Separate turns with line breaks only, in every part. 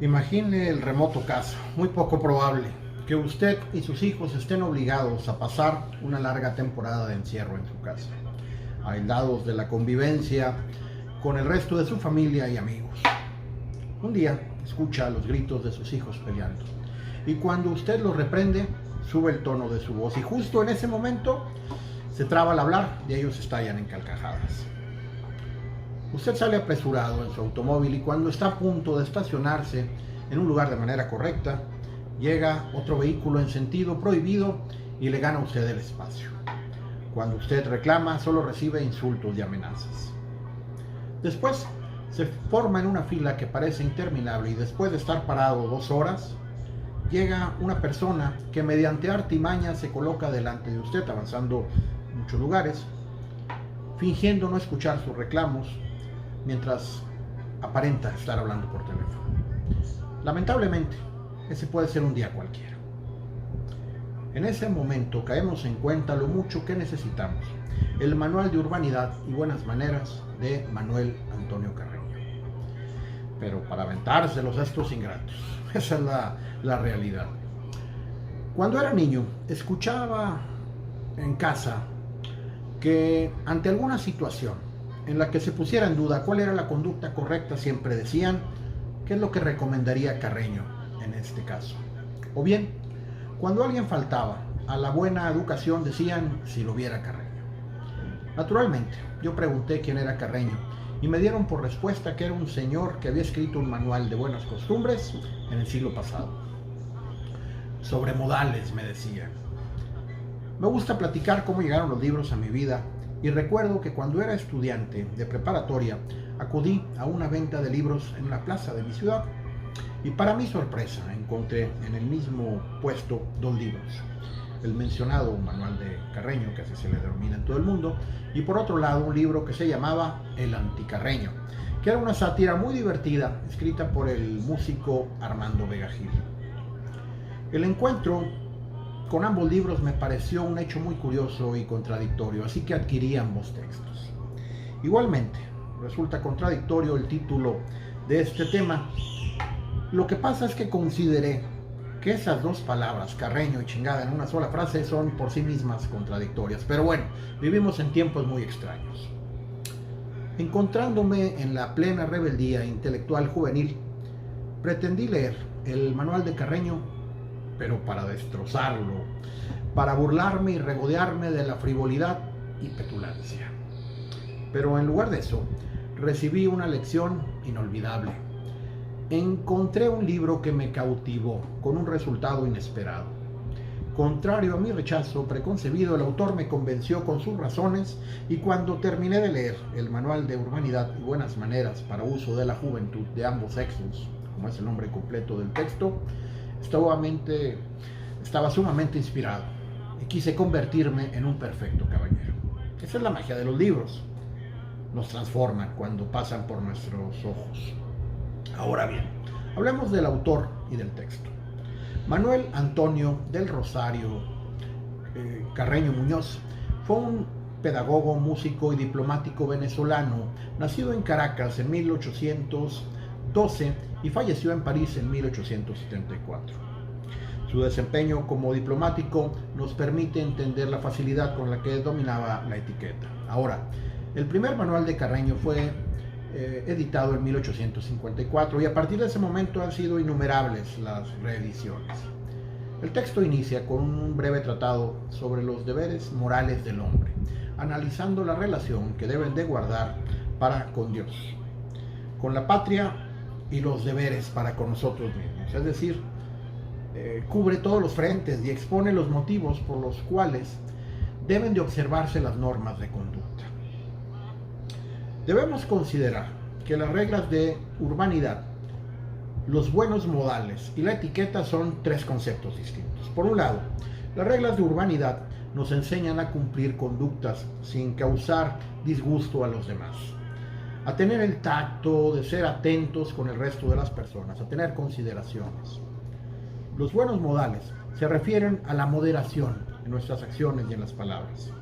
Imagine el remoto caso, muy poco probable, que usted y sus hijos estén obligados a pasar una larga temporada de encierro en su casa, aislados de la convivencia con el resto de su familia y amigos. Un día escucha los gritos de sus hijos peleando y cuando usted los reprende, sube el tono de su voz y justo en ese momento se traba al hablar y ellos estallan en carcajadas. Usted sale apresurado en su automóvil y cuando está a punto de estacionarse en un lugar de manera correcta, llega otro vehículo en sentido prohibido y le gana a usted el espacio. Cuando usted reclama, solo recibe insultos y amenazas. Después, se forma en una fila que parece interminable y después de estar parado 2 horas, llega una persona que mediante artimaña se coloca delante de usted, avanzando muchos lugares, fingiendo no escuchar sus reclamos, mientras aparenta estar hablando por teléfono. Lamentablemente, ese puede ser un día cualquiera. En ese momento caemos en cuenta lo mucho que necesitamos el Manual de Urbanidad y Buenas Maneras de Manuel Antonio Carreño. Pero para aventárselos a estos ingratos, esa es la realidad. Cuando era niño, escuchaba en casa que ante alguna situación en la que se pusiera en duda cuál era la conducta correcta, siempre decían qué es lo que recomendaría Carreño en este caso. O bien, cuando alguien faltaba a la buena educación, decían si lo viera Carreño. Naturalmente, yo pregunté quién era Carreño y me dieron por respuesta que era un señor que había escrito un manual de buenas costumbres en el siglo pasado. Sobre modales, me decían. Me gusta platicar cómo llegaron los libros a mi vida y recuerdo que cuando era estudiante de preparatoria acudí a una venta de libros en la plaza de mi ciudad y para mi sorpresa encontré en el mismo puesto 2 libros. El mencionado Manual de Carreño, que así se le denomina en todo el mundo, y por otro lado un libro que se llamaba El Anticarreño, que era una sátira muy divertida escrita por el músico Armando Vega Gil. El encuentro con ambos libros me pareció un hecho muy curioso y contradictorio, así que adquirí ambos textos. Igualmente, resulta contradictorio el título de este tema. Lo que pasa es que consideré que esas 2 palabras, Carreño y chingada, en una sola frase son por sí mismas contradictorias. Pero bueno, vivimos en tiempos muy extraños. Encontrándome en la plena rebeldía intelectual juvenil, pretendí leer el Manual de Carreño, pero para destrozarlo, para burlarme y regodearme de la frivolidad y petulancia. Pero en lugar de eso, recibí una lección inolvidable. Encontré un libro que me cautivó con un resultado inesperado. Contrario a mi rechazo preconcebido, el autor me convenció con sus razones y cuando terminé de leer el Manual de Urbanidad y Buenas Maneras para uso de la juventud de ambos sexos, como es el nombre completo del texto, estaba sumamente inspirado y quise convertirme en un perfecto caballero. Esa es la magia de los libros. Nos transforman cuando pasan por nuestros ojos. Ahora bien, hablemos del autor y del texto. Manuel Antonio del Rosario Carreño Muñoz fue un pedagogo, músico y diplomático venezolano, nacido en Caracas en 1812 y falleció en París en 1874. Su desempeño como diplomático nos permite entender la facilidad con la que dominaba la etiqueta. Ahora, el primer manual de Carreño fue editado en 1854 y a partir de ese momento han sido innumerables las reediciones. El texto inicia con un breve tratado sobre los deberes morales del hombre, analizando la relación que deben de guardar para con Dios, con la patria y los deberes para con nosotros mismos. Es decir, cubre todos los frentes y expone los motivos por los cuales deben de observarse las normas de conducta. Debemos considerar que las reglas de urbanidad, los buenos modales y la etiqueta son 3 conceptos distintos. Por un lado, las reglas de urbanidad nos enseñan a cumplir conductas sin causar disgusto a los demás, a tener el tacto de ser atentos con el resto de las personas, a tener consideraciones. Los buenos modales se refieren a la moderación en nuestras acciones y en las palabras.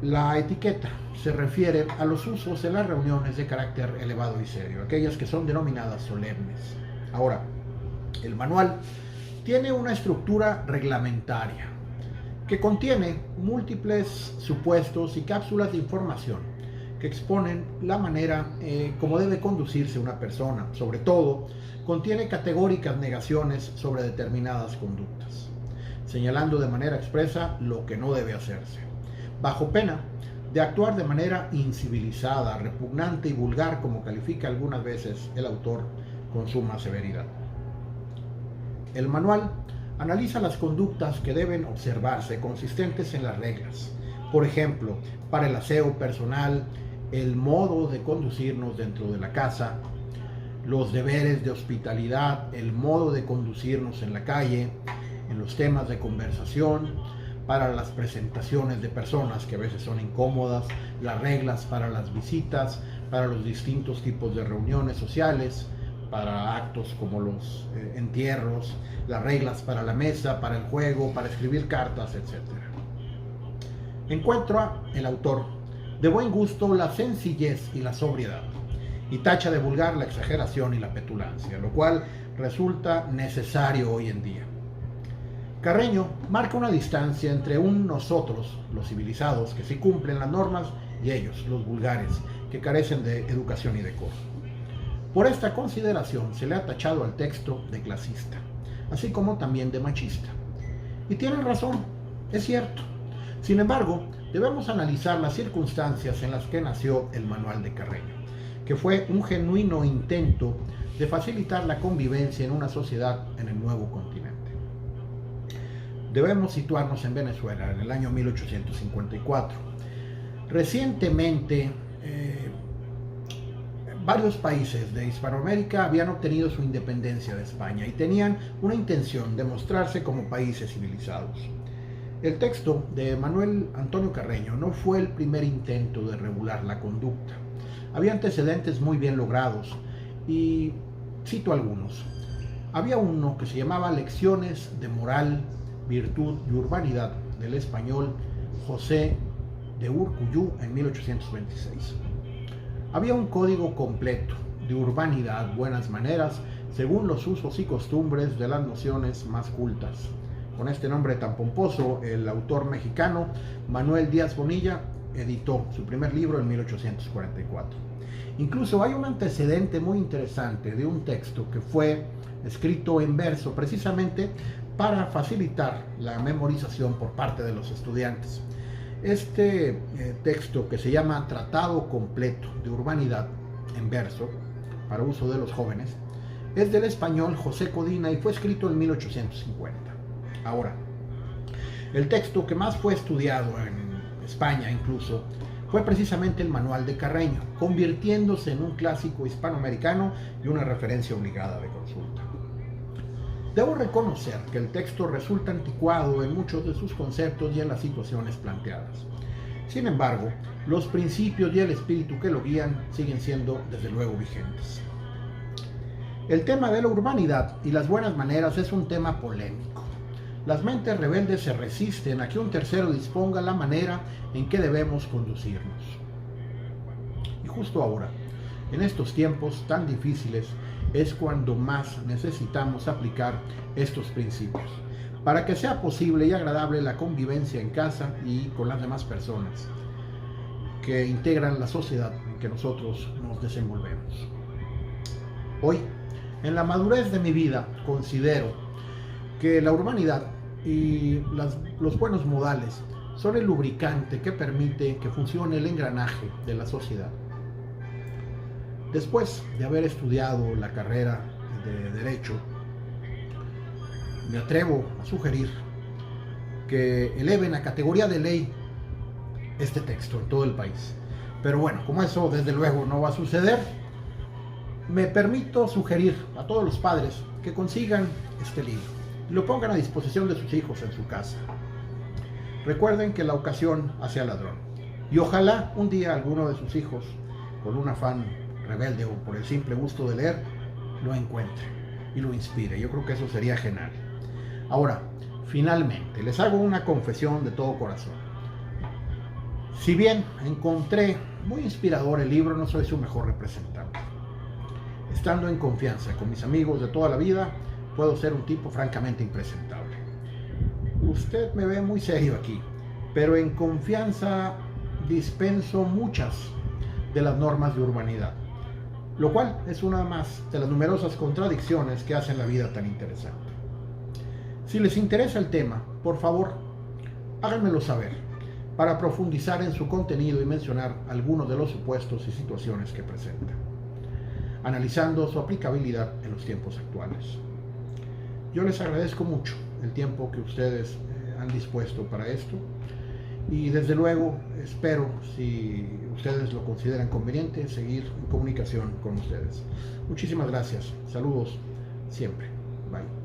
La etiqueta se refiere a los usos en las reuniones de carácter elevado y serio, aquellas que son denominadas solemnes. Ahora, el manual tiene una estructura reglamentaria que contiene múltiples supuestos y cápsulas de información que exponen la manera como debe conducirse una persona. Sobre todo, contiene categóricas negaciones sobre determinadas conductas, señalando de manera expresa lo que no debe hacerse, bajo pena de actuar de manera incivilizada, repugnante y vulgar, como califica algunas veces el autor con suma severidad. El manual analiza las conductas que deben observarse consistentes en las reglas. Por ejemplo, para el aseo personal, el modo de conducirnos dentro de la casa, los deberes de hospitalidad, el modo de conducirnos en la calle, en los temas de conversación, para las presentaciones de personas que a veces son incómodas, las reglas para las visitas, para los distintos tipos de reuniones sociales, para actos como los entierros, las reglas para la mesa, para el juego, para escribir cartas, etc. Encuentra el autor de buen gusto la sencillez y la sobriedad, y tacha de vulgar la exageración y la petulancia, lo cual resulta necesario hoy en día. Carreño marca una distancia entre nosotros, los civilizados, que sí cumplen las normas, y ellos, los vulgares, que carecen de educación y decoro. Por esta consideración se le ha tachado al texto de clasista, así como también de machista. Y tiene razón, es cierto. Sin embargo, debemos analizar las circunstancias en las que nació el Manual de Carreño, que fue un genuino intento de facilitar la convivencia en una sociedad en el nuevo continente. Debemos situarnos en Venezuela en el año 1854. Recientemente, varios países de Hispanoamérica habían obtenido su independencia de España y tenían una intención de mostrarse como países civilizados. El texto de Manuel Antonio Carreño no fue el primer intento de regular la conducta. Había antecedentes muy bien logrados y cito algunos. Había uno que se llamaba Lecciones de Moral, Virtud y Urbanidad, del español José de Urcullú, en 1826. Había un código completo de urbanidad, buenas maneras, según los usos y costumbres de las naciones más cultas. Con este nombre tan pomposo, el autor mexicano Manuel Díaz Bonilla editó su primer libro en 1844. Incluso hay un antecedente muy interesante de un texto que fue escrito en verso precisamente para facilitar la memorización por parte de los estudiantes. Este texto, que se llama Tratado Completo de Urbanidad en verso, para uso de los jóvenes, es del español José Codina y fue escrito en 1850. Ahora, el texto que más fue estudiado en España incluso fue precisamente el Manual de Carreño, convirtiéndose en un clásico hispanoamericano y una referencia obligada de consulta. Debo reconocer que el texto resulta anticuado en muchos de sus conceptos y en las situaciones planteadas. Sin embargo, los principios y el espíritu que lo guían siguen siendo desde luego vigentes. El tema de la urbanidad y las buenas maneras es un tema polémico. Las mentes rebeldes se resisten a que un tercero disponga la manera en que debemos conducirnos. Y justo ahora, en estos tiempos tan difíciles, es cuando más necesitamos aplicar estos principios, para que sea posible y agradable la convivencia en casa y con las demás personas que integran la sociedad en que nosotros nos desenvolvemos. Hoy, en la madurez de mi vida, considero que la urbanidad y los buenos modales son el lubricante que permite que funcione el engranaje de la sociedad. Después de haber estudiado la carrera de Derecho, me atrevo a sugerir que eleven a categoría de ley este texto en todo el país. Pero bueno, como eso desde luego no va a suceder, me permito sugerir a todos los padres que consigan este libro y lo pongan a disposición de sus hijos en su casa. Recuerden que la ocasión hace al ladrón, y ojalá un día alguno de sus hijos, con un afán rebelde o por el simple gusto de leer, lo encuentre y lo inspire. Yo creo que eso sería genial. Ahora, finalmente, les hago una confesión de todo corazón. Si bien encontré muy inspirador el libro, no soy su mejor representante. Estando en confianza con mis amigos de toda la vida, puedo ser un tipo francamente impresentable. Usted me ve muy serio aquí, pero en confianza dispenso muchas de las normas de urbanidad, lo cual es una más de las numerosas contradicciones que hacen la vida tan interesante. Si les interesa el tema, por favor, háganmelo saber para profundizar en su contenido y mencionar algunos de los supuestos y situaciones que presenta, analizando su aplicabilidad en los tiempos actuales. Yo les agradezco mucho el tiempo que ustedes han dispuesto para esto y desde luego espero, si ustedes lo consideran conveniente, seguir en comunicación con ustedes. Muchísimas gracias. Saludos siempre. Bye.